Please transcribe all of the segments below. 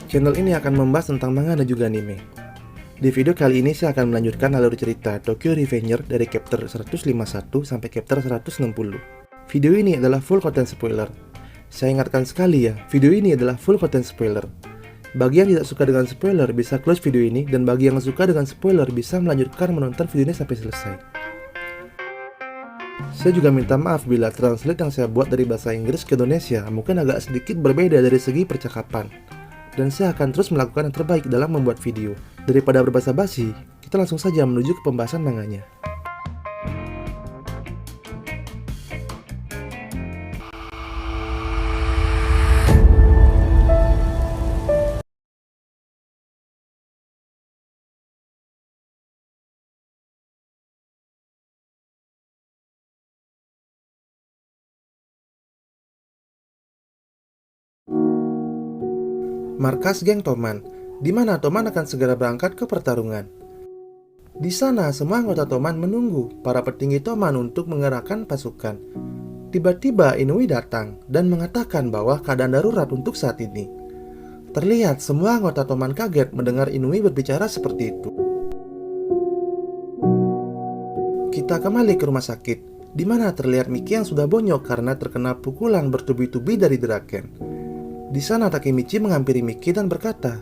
Channel ini akan membahas tentang manga dan juga anime. Di video kali ini saya akan melanjutkan alur cerita Tokyo Revenger dari chapter 151 sampai chapter 160. Video ini adalah full content spoiler. Saya ingatkan sekali ya, video ini adalah full content spoiler. Bagi yang tidak suka dengan spoiler bisa close video ini, dan bagi yang suka dengan spoiler bisa melanjutkan menonton video ini sampai selesai. Saya juga minta maaf bila translate yang saya buat dari bahasa Inggris ke Indonesia mungkin agak sedikit berbeda dari segi percakapan. Dan saya akan terus melakukan yang terbaik dalam membuat video. Daripada berbahasa basi, kita langsung saja menuju ke pembahasan manganya. Markas geng Toman, di mana Toman akan segera berangkat ke pertarungan. Di sana, semua anggota Toman menunggu para petinggi Toman untuk mengerahkan pasukan. Tiba-tiba Inui datang dan mengatakan bahwa keadaan darurat untuk saat ini. Terlihat semua anggota Toman kaget mendengar Inui berbicara seperti itu. Kita kembali ke rumah sakit, di mana terlihat Miki yang sudah bonyok karena terkena pukulan bertubi-tubi dari Draken. Di sana Takemichi menghampiri Miki dan berkata,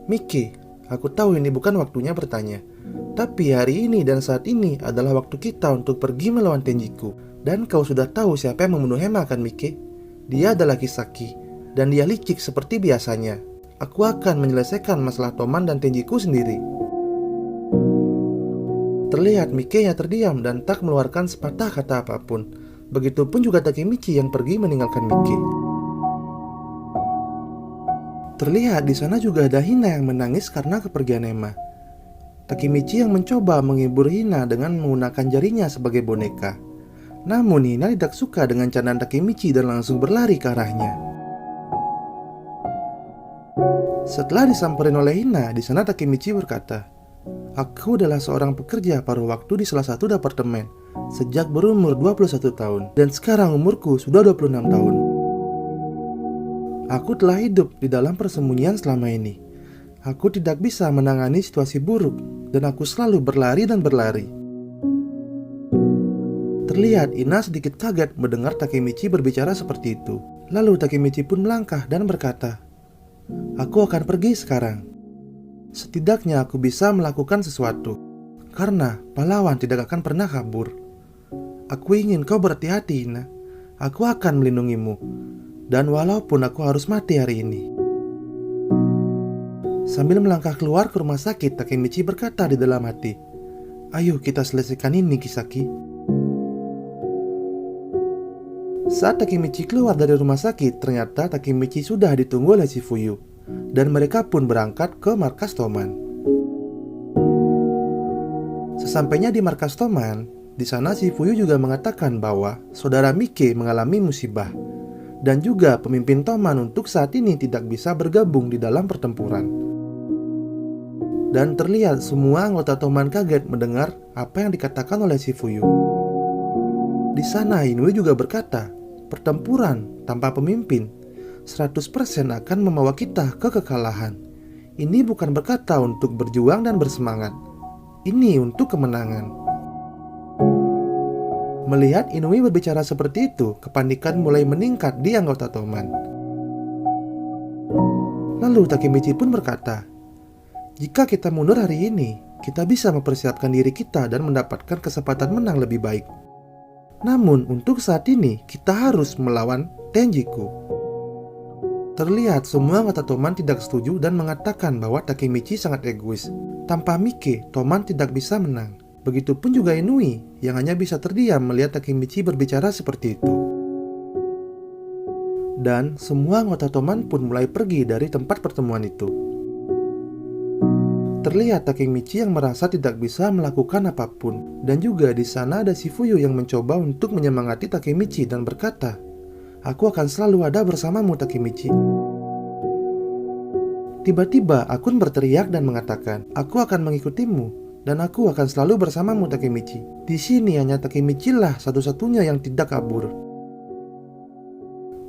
"Miki, aku tahu ini bukan waktunya bertanya. Tapi hari ini dan saat ini adalah waktu kita untuk pergi melawan Tenjiku. Dan kau sudah tahu siapa yang membunuh Hema kan, Miki? Dia adalah Kisaki, dan dia licik seperti biasanya. Aku akan menyelesaikan masalah Toman dan Tenjiku sendiri." Terlihat Miki yang terdiam dan tak mengeluarkan sepatah kata apapun. Begitupun juga Takemichi yang pergi meninggalkan Miki. Terlihat di sana juga ada Hina yang menangis karena kepergian Emma. Takemichi yang mencoba menghibur Hina dengan menggunakan jarinya sebagai boneka. Namun Hina tidak suka dengan candaan Takemichi dan langsung berlari ke arahnya. Setelah disamperin oleh Hina, di sana Takemichi berkata, "Aku adalah seorang pekerja paruh waktu di salah satu departemen sejak berumur 21 tahun, dan sekarang umurku sudah 26 tahun. Aku telah hidup di dalam persembunyian selama ini. Aku tidak bisa menangani situasi buruk, dan aku selalu berlari dan berlari." Terlihat Ina sedikit kaget mendengar Takemichi berbicara seperti itu. Lalu Takemichi pun melangkah dan berkata, "Aku akan pergi sekarang. Setidaknya aku bisa melakukan sesuatu, karena pahlawan tidak akan pernah kabur. Aku ingin kau berhati-hati, Ina. Aku akan melindungimu. Dan walaupun aku harus mati hari ini." Sambil melangkah keluar ke rumah sakit, Takemichi berkata di dalam hati, "Ayo kita selesaikan ini, Kisaki." Saat Takemichi keluar dari rumah sakit, ternyata Takemichi sudah ditunggu oleh Shifuyu, dan mereka pun berangkat ke markas Toman. Sesampainya di markas Toman, di sana Shifuyu juga mengatakan bahwa saudara Miki mengalami musibah, dan juga pemimpin Toman untuk saat ini tidak bisa bergabung di dalam pertempuran. Dan terlihat semua anggota Toman kaget mendengar apa yang dikatakan oleh Shifuyu. Di sana Inui juga berkata, pertempuran tanpa pemimpin 100% akan membawa kita ke kekalahan. Ini bukan berkata untuk berjuang dan bersemangat. Ini untuk kemenangan. Melihat Inui berbicara seperti itu, kepanikan mulai meningkat di anggota Toman. Lalu Takemichi pun berkata, "Jika kita mundur hari ini, kita bisa mempersiapkan diri kita dan mendapatkan kesempatan menang lebih baik. Namun untuk saat ini, kita harus melawan Tenjiku." Terlihat semua anggota Toman tidak setuju dan mengatakan bahwa Takemichi sangat egois. Tanpa Miki, Toman tidak bisa menang. Begitupun juga Inui yang hanya bisa terdiam melihat Takemichi berbicara seperti itu. Dan semua anggota Toman pun mulai pergi dari tempat pertemuan itu. Terlihat Takemichi yang merasa tidak bisa melakukan apapun, dan juga di sana ada Shifuyu yang mencoba untuk menyemangati Takemichi dan berkata, "Aku akan selalu ada bersamamu, Takemichi." Tiba-tiba Akun berteriak dan mengatakan, "Aku akan mengikutimu. Dan aku akan selalu bersamamu, Takemichi. Di sini hanya Takemichi lah satu-satunya yang tidak kabur."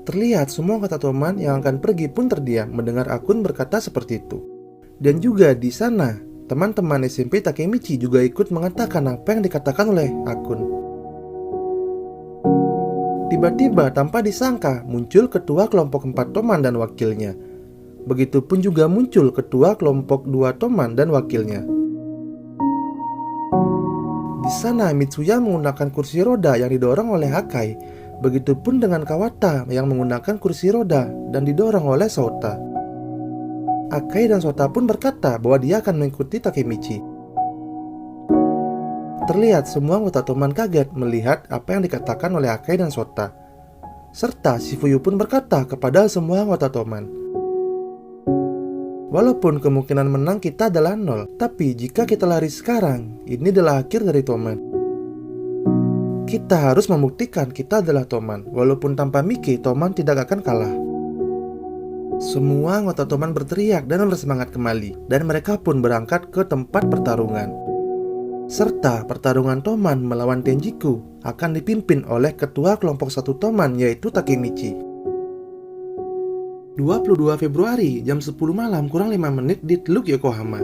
Terlihat semua anggota Toman yang akan pergi pun terdiam mendengar Akun berkata seperti itu. Dan juga di sana, teman-teman SMP Takemichi juga ikut mengatakan apa yang dikatakan oleh Akun. Tiba-tiba tanpa disangka muncul ketua kelompok 4 Toman dan wakilnya. Begitupun juga muncul ketua kelompok 2 Toman dan wakilnya. Di sana Mitsuya menggunakan kursi roda yang didorong oleh Hakai. Begitupun dengan Kawata yang menggunakan kursi roda dan didorong oleh Sota. Hakai dan Sota pun berkata bahwa dia akan mengikuti Takemichi. Terlihat semua anggota Toman kaget melihat apa yang dikatakan oleh Hakai dan Sota. Serta Shifuyu pun berkata kepada semua anggota Toman, walaupun kemungkinan menang kita adalah 0, tapi jika kita lari sekarang, ini adalah akhir dari Toman. Kita harus membuktikan kita adalah Toman. Walaupun tanpa Miki, Toman tidak akan kalah. Semua anggota Toman berteriak dan bersemangat kembali, dan mereka pun berangkat ke tempat pertarungan. Serta pertarungan Toman melawan Tenjiku akan dipimpin oleh ketua kelompok 1 Toman, yaitu Takemichi. 22 Februari jam 10 malam kurang 5 menit di Teluk Yokohama.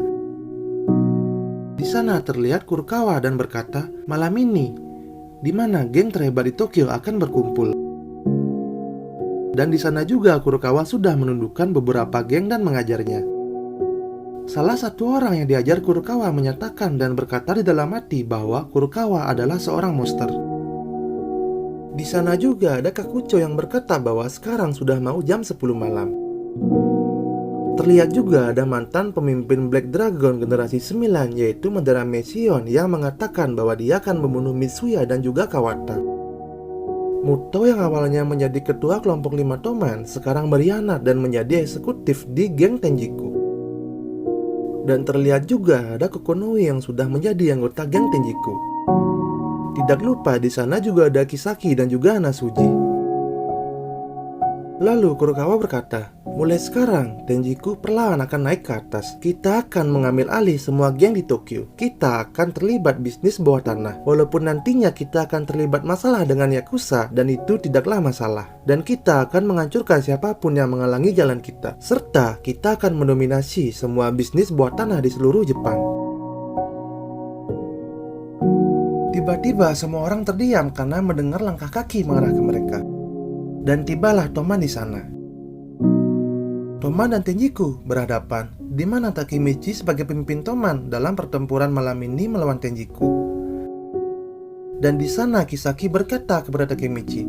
Di sana terlihat Kurokawa dan berkata, malam ini di mana geng terhebat di Tokyo akan berkumpul. Dan di sana juga Kurokawa sudah menundukkan beberapa geng dan mengajarnya. Salah satu orang yang diajar Kurokawa menyatakan dan berkata di dalam hati bahwa Kurokawa adalah seorang monster. Di sana juga ada Kakucho yang berkata bahwa sekarang sudah mau jam 10 malam. Terlihat juga ada mantan pemimpin Black Dragon generasi 9 yaitu Madara Mesion yang mengatakan bahwa dia akan membunuh Mitsuya dan juga Kawata. Muto yang awalnya menjadi ketua kelompok 5 Toman sekarang berkhianat dan menjadi eksekutif di geng Tenjiku. Dan terlihat juga ada Kokonoi yang sudah menjadi anggota geng Tenjiku. Tidak lupa di sana juga ada Kisaki dan juga Hanazuji. Lalu Kurokawa berkata, mulai sekarang Tenjiku perlahan akan naik ke atas. Kita akan mengambil alih semua geng di Tokyo. Kita akan terlibat bisnis bawah tanah. Walaupun nantinya kita akan terlibat masalah dengan Yakuza, dan itu tidaklah masalah. Dan kita akan menghancurkan siapapun yang menghalangi jalan kita. Serta kita akan mendominasi semua bisnis bawah tanah di seluruh Jepang. Tiba-tiba semua orang terdiam karena mendengar langkah kaki mengarah ke mereka. Dan tibalah Toman di sana. Toman dan Tenjiku berhadapan, di mana Takemichi sebagai pemimpin Toman dalam pertempuran malam ini melawan Tenjiku. Dan di sana Kisaki berkata kepada Takemichi,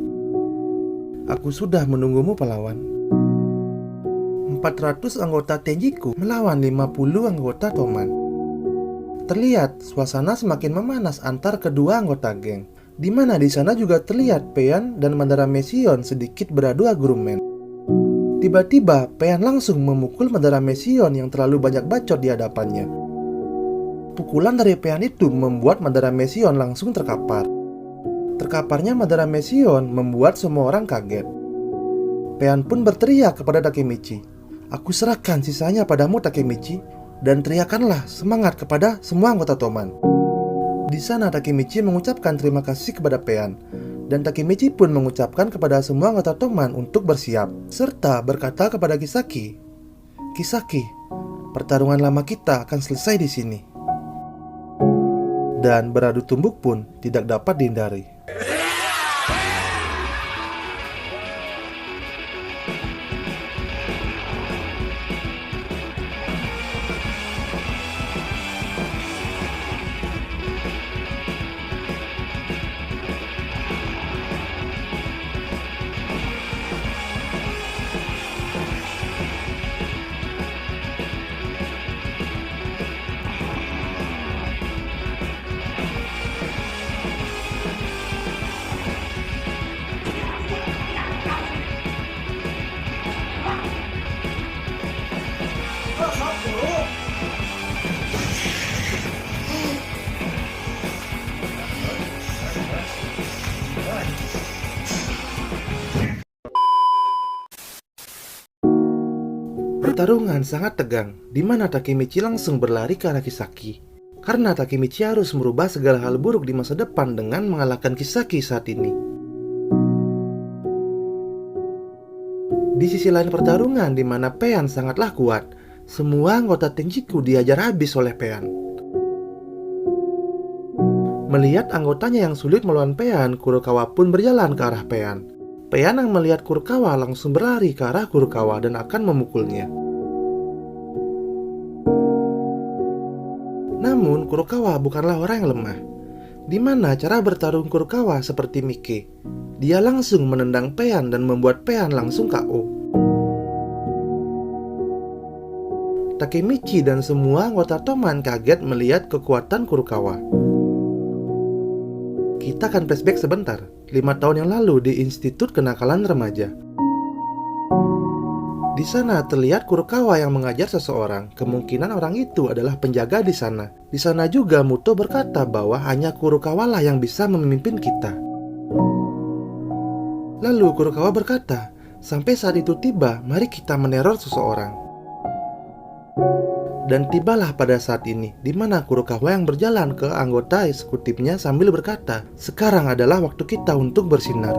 aku sudah menunggumu pahlawan. 400 anggota Tenjiku melawan 50 anggota Toman. Terlihat suasana semakin memanas antar kedua anggota geng. Di mana di sana juga terlihat Pain dan Madara Mesion sedikit beradu argumen. Tiba-tiba Pain langsung memukul Madara Mesion yang terlalu banyak bacot di hadapannya. Pukulan dari Pain itu membuat Madara Mesion langsung terkapar. Terkaparnya Madara Mesion membuat semua orang kaget. Pain pun berteriak kepada Takemichi, aku serahkan sisanya padamu Takemichi, dan teriakanlah semangat kepada semua anggota Toman. Di sana Takemichi mengucapkan terima kasih kepada Pain, dan Takemichi pun mengucapkan kepada semua anggota Toman untuk bersiap, serta berkata kepada Kisaki, Kisaki, pertarungan lama kita akan selesai di sini. Dan beradu tumbuk pun tidak dapat dihindari. Pertarungan sangat tegang, di mana Takemichi langsung berlari ke arah Kisaki. Karena Takemichi harus merubah segala hal buruk di masa depan dengan mengalahkan Kisaki saat ini. Di sisi lain pertarungan di mana Paean sangatlah kuat, semua anggota Tenjiku diajar habis oleh Paean. Melihat anggotanya yang sulit melawan Paean, Kurokawa pun berjalan ke arah Paean. Paean yang melihat Kurokawa langsung berlari ke arah Kurokawa dan akan memukulnya. Namun Kurokawa bukanlah orang yang lemah. Di mana cara bertarung Kurokawa seperti Mike. Dia langsung menendang Paean dan membuat Paean langsung KO. Takemichi dan semua anggota Toman kaget melihat kekuatan Kurokawa. Kita akan flashback sebentar, 5 tahun yang lalu di Institut Kenakalan Remaja. Di sana terlihat Kurokawa yang mengajar seseorang. Kemungkinan orang itu adalah penjaga di sana. Di sana juga Muto berkata bahwa hanya Kurokawa lah yang bisa memimpin kita. Lalu Kurokawa berkata, sampai saat itu tiba, mari kita meneror seseorang. Dan tibalah pada saat ini, di mana Kurokawa yang berjalan ke anggota eksekutifnya sambil berkata, sekarang adalah waktu kita untuk bersinar.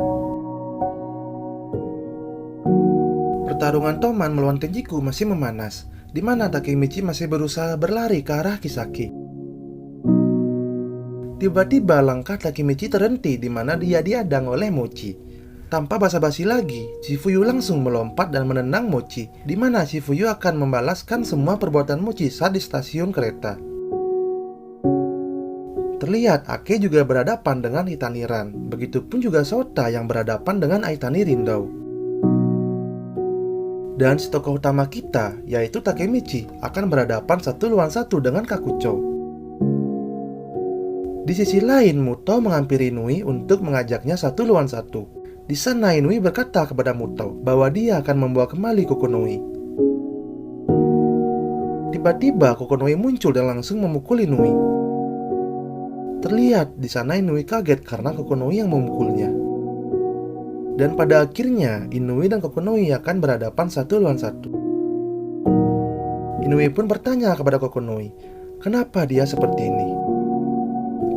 Pertarungan Toman melawan Tenjiku masih memanas, di mana Takemichi masih berusaha berlari ke arah Kisaki. Tiba-tiba langkah Takemichi terhenti di mana dia dihadang oleh Mochi. Tanpa basa-basi lagi, Shifuyu langsung melompat dan menendang Mochi, di mana Shifuyu akan membalaskan semua perbuatan Mochi saat di stasiun kereta. Terlihat Ake juga berhadapan dengan Hitani Ran, begitupun juga Sota yang berhadapan dengan Aitani Rindau. Dan si tokoh utama kita, yaitu Takemichi, akan berhadapan 1 lawan 1 dengan Kakucho. Di sisi lain, Muto menghampiri Inui untuk mengajaknya 1 lawan 1. Di sana Inui berkata kepada Muto bahwa dia akan membawa kembali Kokonoi. Tiba-tiba Kokonoi muncul dan langsung memukul Inui. Terlihat di sana Inui kaget karena Kokonoi yang memukulnya. Dan pada akhirnya Inui dan Kokonoi akan berhadapan 1 lawan 1. Inui pun bertanya kepada Kokonoi, kenapa dia seperti ini?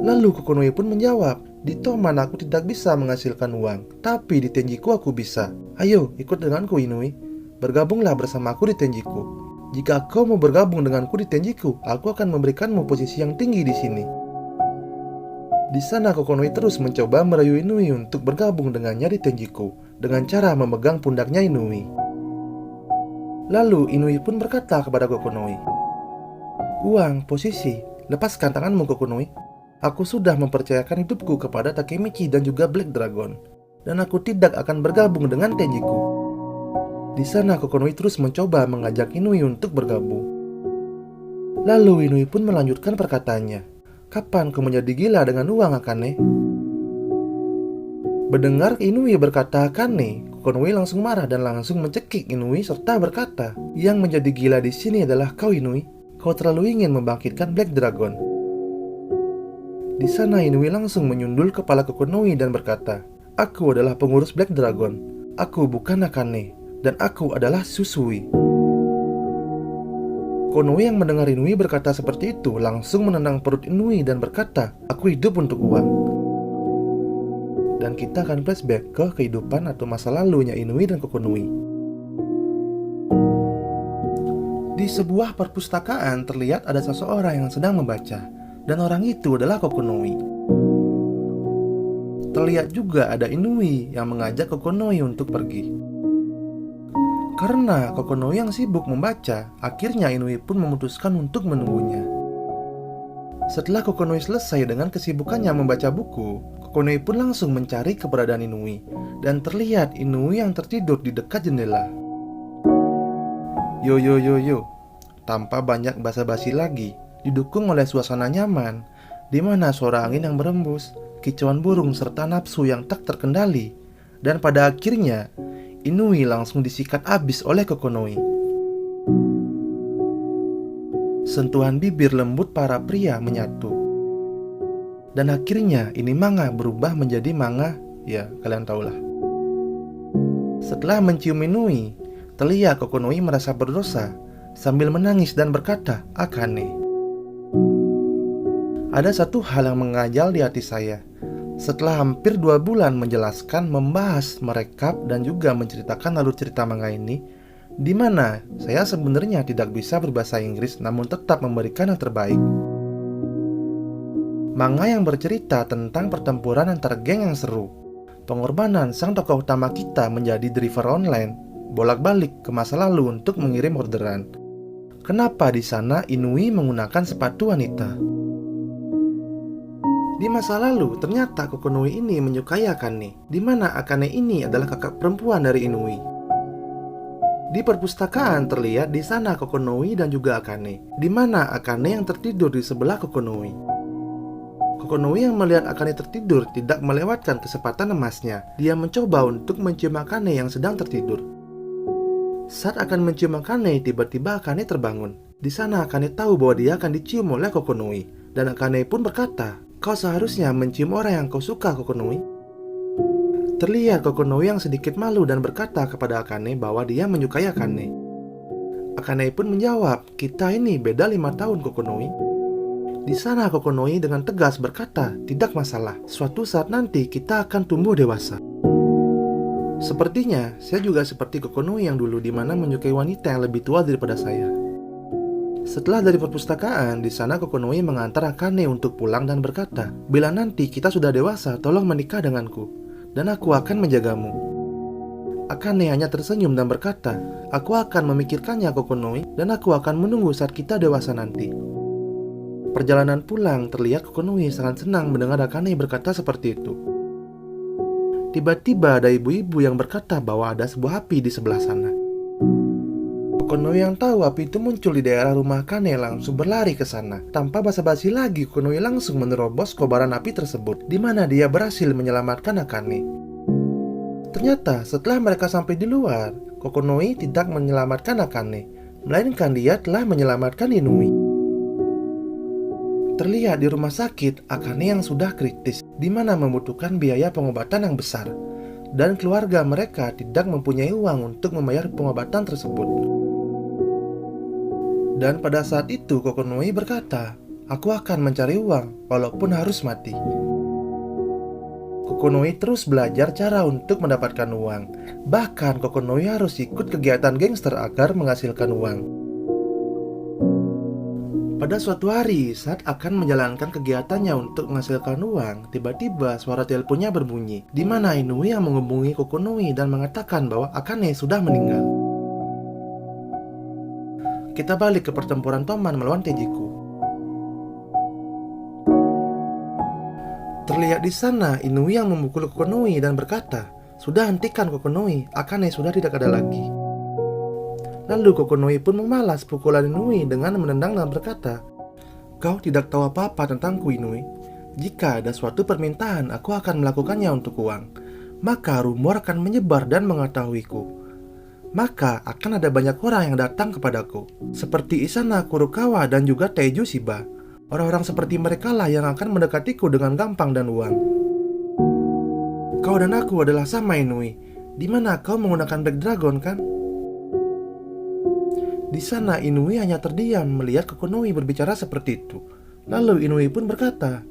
Lalu Kokonoi pun menjawab, di Toman aku tidak bisa menghasilkan uang, tapi di Tenjiku aku bisa. Ayo ikut denganku Inui, bergabunglah bersamaku di Tenjiku. Jika kau mau bergabung denganku di Tenjiku, aku akan memberikanmu posisi yang tinggi di sini. Di sana Kokonoi terus mencoba merayu Inui untuk bergabung dengannya di Tenjiku dengan cara memegang pundaknya Inui. Lalu Inui pun berkata kepada Kokonoi, uang, posisi, lepaskan tanganmu Kokonoi. Aku sudah mempercayakan hidupku kepada Takemichi dan juga Black Dragon, dan aku tidak akan bergabung dengan Tenjiku. Di sana Kokonoi terus mencoba mengajak Inui untuk bergabung. Lalu Inui pun melanjutkan perkataannya, kapan kau menjadi gila dengan uang Akane? Mendengar Inui berkata Akane, Kokonoi langsung marah dan langsung mencekik Inui serta berkata, yang menjadi gila di sini adalah kau Inui. Kau terlalu ingin membangkitkan Black Dragon. Di sana Inui langsung menyundul kepala Kokonoi dan berkata, aku adalah pengurus Black Dragon. Aku bukan Akane, dan aku adalah Susui. Konoe yang mendengar Inui berkata seperti itu langsung menendang perut Inui dan berkata, aku hidup untuk uang. Dan kita akan flashback ke kehidupan atau masa lalunya Inui dan Kokonoi. Di sebuah perpustakaan terlihat ada seseorang yang sedang membaca, dan orang itu adalah Kokonoi. Terlihat juga ada Inui yang mengajak Kokonoi untuk pergi. Karena Kokonoi yang sibuk membaca, akhirnya Inui pun memutuskan untuk menunggunya. Setelah Kokonoi selesai dengan kesibukannya membaca buku, Kokonoi pun langsung mencari keberadaan Inui, dan terlihat Inui yang tertidur di dekat jendela. Yo, tanpa banyak basa-basi lagi, didukung oleh suasana nyaman, di mana suara angin yang berembus, kicauan burung serta nafsu yang tak terkendali, dan pada akhirnya Inui langsung disikat habis oleh Kokonoi. Sentuhan bibir lembut para pria menyatu, dan akhirnya ini manga berubah menjadi manga, ya kalian tahulah. Setelah mencium Inui, terlihat Kokonoi merasa berdosa sambil menangis dan berkata, Akane, ada satu hal yang mengajal di hati saya. Setelah hampir 2 bulan menjelaskan, membahas, merekap, dan juga menceritakan alur cerita manga ini, di mana saya sebenarnya tidak bisa berbahasa Inggris namun tetap memberikan yang terbaik. Manga yang bercerita tentang pertempuran antar geng yang seru, pengorbanan sang tokoh utama kita menjadi driver online, bolak-balik ke masa lalu untuk mengirim orderan. Kenapa di sana Inui menggunakan sepatu wanita? Di masa lalu, ternyata Kokonoi ini menyukai Akane, di mana Akane ini adalah kakak perempuan dari Inui. Di perpustakaan terlihat di sana Kokonoi dan juga Akane, di mana Akane yang tertidur di sebelah Kokonoi. Kokonoi yang melihat Akane tertidur tidak melewatkan kesempatan emasnya. Dia mencoba untuk mencium Akane yang sedang tertidur. Saat akan mencium Akane, tiba-tiba Akane terbangun. Di sana Akane tahu bahwa dia akan dicium oleh Kokonoi, dan Akane pun berkata, "Kau seharusnya mencium orang yang kau suka, Kokonoi." Terlihat Kokonoi yang sedikit malu dan berkata kepada Akane bahwa dia menyukai Akane. Akane pun menjawab, "Kita ini beda 5 tahun, Kokonoi." Di sana Kokonoi dengan tegas berkata, "Tidak masalah, suatu saat nanti kita akan tumbuh dewasa." Sepertinya, saya juga seperti Kokonoi yang dulu di mana menyukai wanita yang lebih tua daripada saya. Setelah dari perpustakaan, di sana Kokonoi mengantar Akane untuk pulang dan berkata, "Bila nanti kita sudah dewasa, tolong menikah denganku, dan aku akan menjagamu." Akane hanya tersenyum dan berkata, "Aku akan memikirkannya, Kokonoi, dan aku akan menunggu saat kita dewasa nanti." Perjalanan pulang, terlihat Kokonoi sangat senang mendengar Akane berkata seperti itu. Tiba-tiba ada ibu-ibu yang berkata bahwa ada sebuah api di sebelah sana. Kokonoi yang tahu api itu muncul di daerah rumah Akane langsung berlari ke sana. Tanpa basa-basi lagi, Kokonoi langsung menerobos kobaran api tersebut, di mana dia berhasil menyelamatkan Akane. Ternyata setelah mereka sampai di luar, Kokonoi tidak menyelamatkan Akane, melainkan dia telah menyelamatkan Inui. Terlihat di rumah sakit, Akane yang sudah kritis, di mana membutuhkan biaya pengobatan yang besar, dan keluarga mereka tidak mempunyai uang untuk membayar pengobatan tersebut. Dan pada saat itu Kokonoi berkata, "Aku akan mencari uang, walaupun harus mati." Kokonoi terus belajar cara untuk mendapatkan uang. Bahkan Kokonoi harus ikut kegiatan gangster agar menghasilkan uang. Pada suatu hari, saat akan menjalankan kegiatannya untuk menghasilkan uang, tiba-tiba suara teleponnya berbunyi, di mana Inui yang menghubungi Kokonoi dan mengatakan bahwa Akane sudah meninggal. Kita balik ke pertempuran Toman melawan Tejiku. Terlihat di sana Inui yang memukul Kokonoi dan berkata, "Sudah hentikan Kokonoi, Akane sudah tidak ada lagi." Lalu Kokonoi pun memalas pukulan Inui dengan menendang dan berkata, "Kau tidak tahu apa-apa tentangku, Inui. Jika ada suatu permintaan, aku akan melakukannya untuk uang. Maka rumor akan menyebar dan mengetahuiku. Maka akan ada banyak orang yang datang kepadaku, seperti Isana Kurokawa dan juga Teiju Shiba. Orang-orang seperti mereka lah yang akan mendekatiku dengan gampang dan uang. Kau dan aku adalah sama, Inui. Di mana kau menggunakan Black Dragon, kan?" Di sana Inui hanya terdiam melihat Kokonoi berbicara seperti itu. Lalu Inui pun berkata,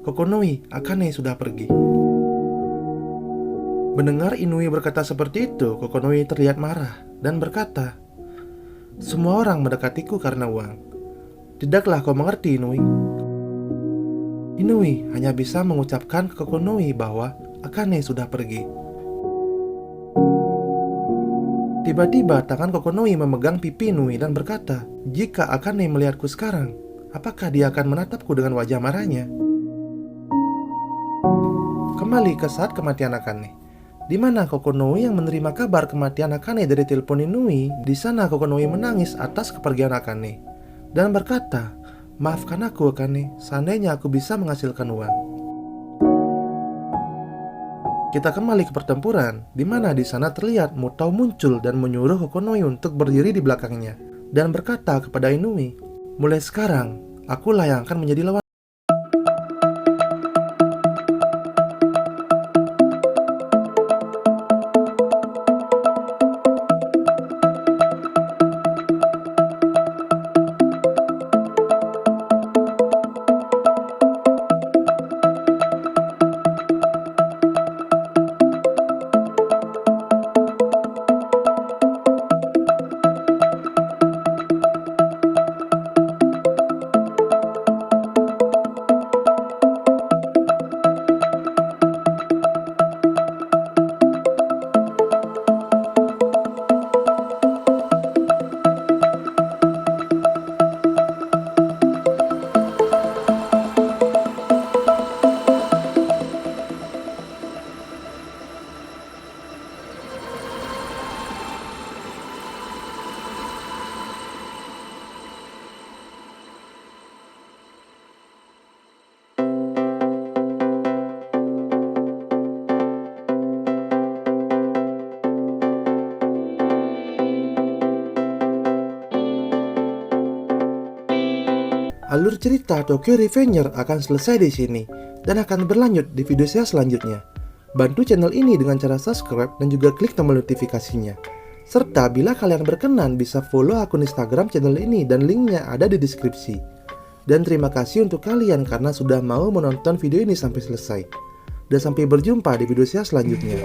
"Kokonoi, Akane sudah pergi." Mendengar Inui berkata seperti itu, Kokonoi terlihat marah dan berkata, "Semua orang mendekatiku karena uang. Tidaklah kau mengerti, Inui?" Inui hanya bisa mengucapkan ke Kokonoi bahwa Akane sudah pergi. Tiba-tiba tangan Kokonoi memegang pipi Inui dan berkata, "Jika Akane melihatku sekarang, apakah dia akan menatapku dengan wajah marahnya?" Kembali ke saat kematian Akane, di mana Kokonoi yang menerima kabar kematian Akane dari telepon Inui. Di sana Kokonoi menangis atas kepergian Akane dan berkata, "Maafkan aku, Akane, seandainya aku bisa menghasilkan uang." Kita kembali ke pertempuran, di mana di sana terlihat Mutao muncul dan menyuruh Kokonoi untuk berdiri di belakangnya dan berkata kepada Inui, "Mulai sekarang, akulah yang akan menjadi lawan." Alur cerita Tokyo Revenger akan selesai di sini dan akan berlanjut di video saya selanjutnya. Bantu channel ini dengan cara subscribe dan juga klik tombol notifikasinya. Serta bila kalian berkenan bisa follow akun Instagram channel ini dan linknya ada di deskripsi. Dan terima kasih untuk kalian karena sudah mau menonton video ini sampai selesai. Dan sampai berjumpa di video saya selanjutnya.